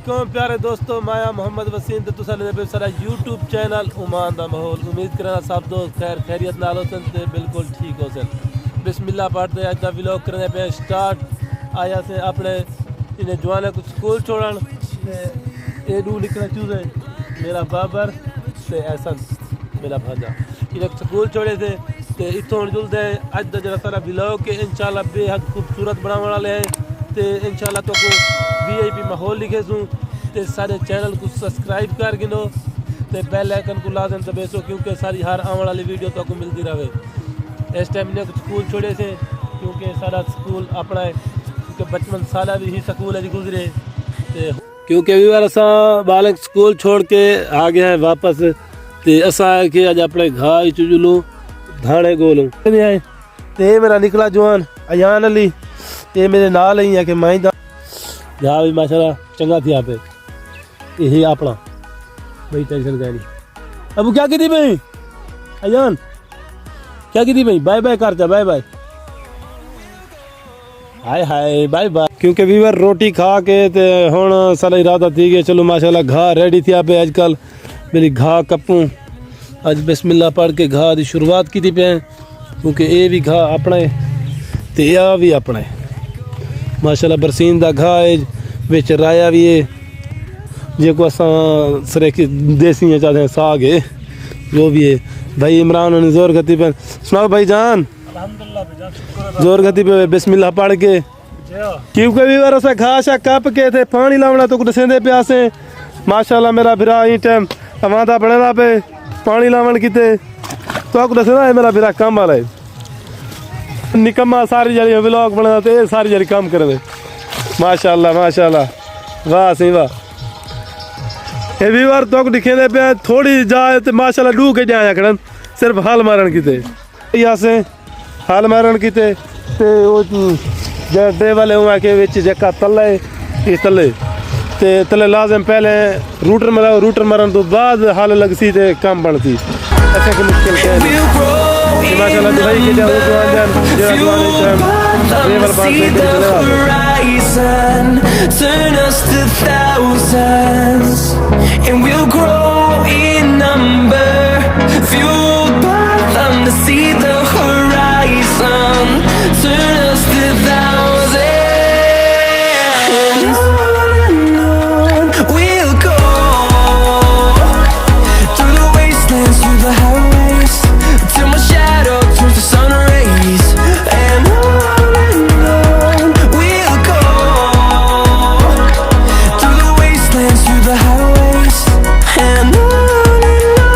वालेकुम प्यारे दोस्तों, मैं मोहम्मद वसीम तो सारा यूट्यूब चैनल ओमान दा माहौल। उम्मीद करना सब दोस्त खैर खैरियत नाल होसन ते बिल्कुल ठीक हो सन। बिस्मिल्लाह पढ़ते अज दा व्लॉग करने पे स्टार्ट। आया से अपने इन्हें जवान को स्कूल छोड़न ते एडू निकला चूजे मेरा बाबर ते एहसन मेरा भाजा इन्हें स्कूल छोड़े थे ते इतों जुलते अज दा जरा सारा व्लॉग के इंशाल्लाह बेहद खूबसूरत बनाने वाले हैं ते इंशाल्लाह तो VIP माहौल लिखे सूँ ते सारे चैनल को सब्सक्राइब कर गिनो ते बेल आइकन को लाजम दबेसो क्योंकि सारी हर आने वाली वीडियो तो आपको मिलती रहे। इस टाइम ने स्कूल छोड़े थे क्योंकि सारा स्कूल अपना है क्योंकि बचपन साला भी ही स्कूल है गुजरे ते क्योंकि अभी बार असा बालक स्कूल छोड़ के आ गया है वापस ते असा है कि अज अपने घाई चुजलू धाने गोलू ते मेरा निकला जवान अयान अली ये मेरे नाल ही है कि मैं जा भी माशाल्लाह चंगा थी यहाँ पे यही अपना भाई टेंशन का नहीं। अब क्या की थी भाई अजान क्या की थी भाई बाय बाय करता bye bye hi hi bye bye क्योंकि वीवर रोटी खा के ते हुन सारा इरादा थी कि चलो माशाल्लाह घा रेडी थी यहाँ पे आजकल मेरी घा कपूँ अज बिस्मिल्लाह पढ़ के घा की शुरुआत की थी पे क्योंकि ये भी घा अपना है ते यह भी अपना है माशाल्लाह बरसीन दा घा है विच राया भी है जो को असा सरेकी देसी चाहते हैं साग है जो भी है भाई इमरान ने जोर गति पे सुनाओ भाई जान जोर गति पे बिस्मिल्लाह पढ़ के क्योंकि भी बार घा शा कप के थे पानी लावना तो दसेंदे प्यासे माशाल्लाह मेरा बिरा ई टाइम अमादा बनेला पे पानी लावन किते तो दसेंदा है मेरा बिरा काम वाला है निकम्मा सारी जड़ी व्लॉग बना तो सारी जड़ी काम कर दे माशाल्लाह माशाल्लाह वाह सही वाह ये भी बार तो दिखे दे पे थोड़ी जाए तो माशाल्लाह डू के जाया करन सिर्फ हाल मारन कीते यहाँ से हाल मारन कीते ते वो डे वाले हुआ के विच जका तले ये तले लाजम पहले रूटर मारन तो बाद हाल लगसी ते काम बनती ऐसे की मुश्किल क्या है माशाल्लाह भाई के जाओ turn us to thousands and we'll grow in number fueled by them to see the horizon turn us to thousands and on we'll go through the wastelands through the highways till my shadow turns to sun rays and on we'll go through the wastelands through the highways and on we'll go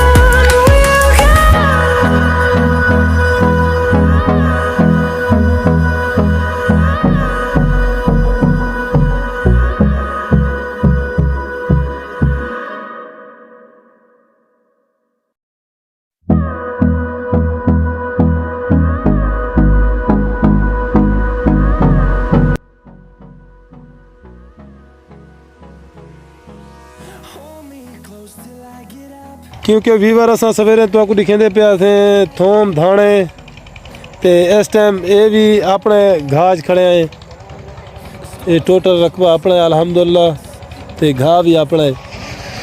क्योंकि Weaver असा सवेरे तो आपको दिखेंदे पे थे थोम धाने ते इस टाइम ये भी अपने घाज खड़े हैं ये टोटल रकबा अपना अल्हम्दुलिल्लाह ते घा भी अपना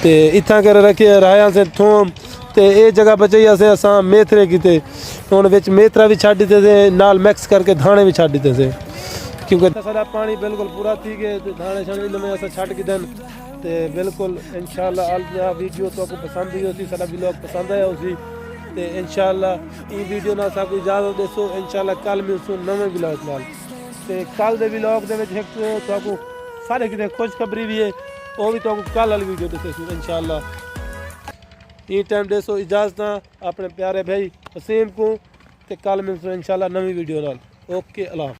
ते इतना कर रखे राया से थोम ते ये जगह बचाई से असा मेथरे किते हुन विच मेथरा भी छड्ड दिते थे नाल मिक्स करके धाने भी छड्ड दिते थे क्योंकि सारा पानी बिल्कुल पूरा थी गए तो धाने छाने में असा छड्ड के देन ते बिल्कुल इंशाल्लाह अल वीडियो तो आपको पसंद ही होती सारा व्लॉग पसंद आया उसी ते इंशाल्लाह ये वीडियो ना साको इजाजत देसो इंशाल्लाह कल मिलसो नवे व्लॉग नाल ते कल दे व्लॉग दे विच एक तो आपको सारे किते खुशखबरी भी है वो भी तो आपको कल वाली वीडियो देसो इंशाल्लाह ये टाइम देसो इजाजत अपने प्यारे भाई वसीम को ते कल मिलसो इंशाल्लाह नवी वीडियो नाल ओके अल्लाह।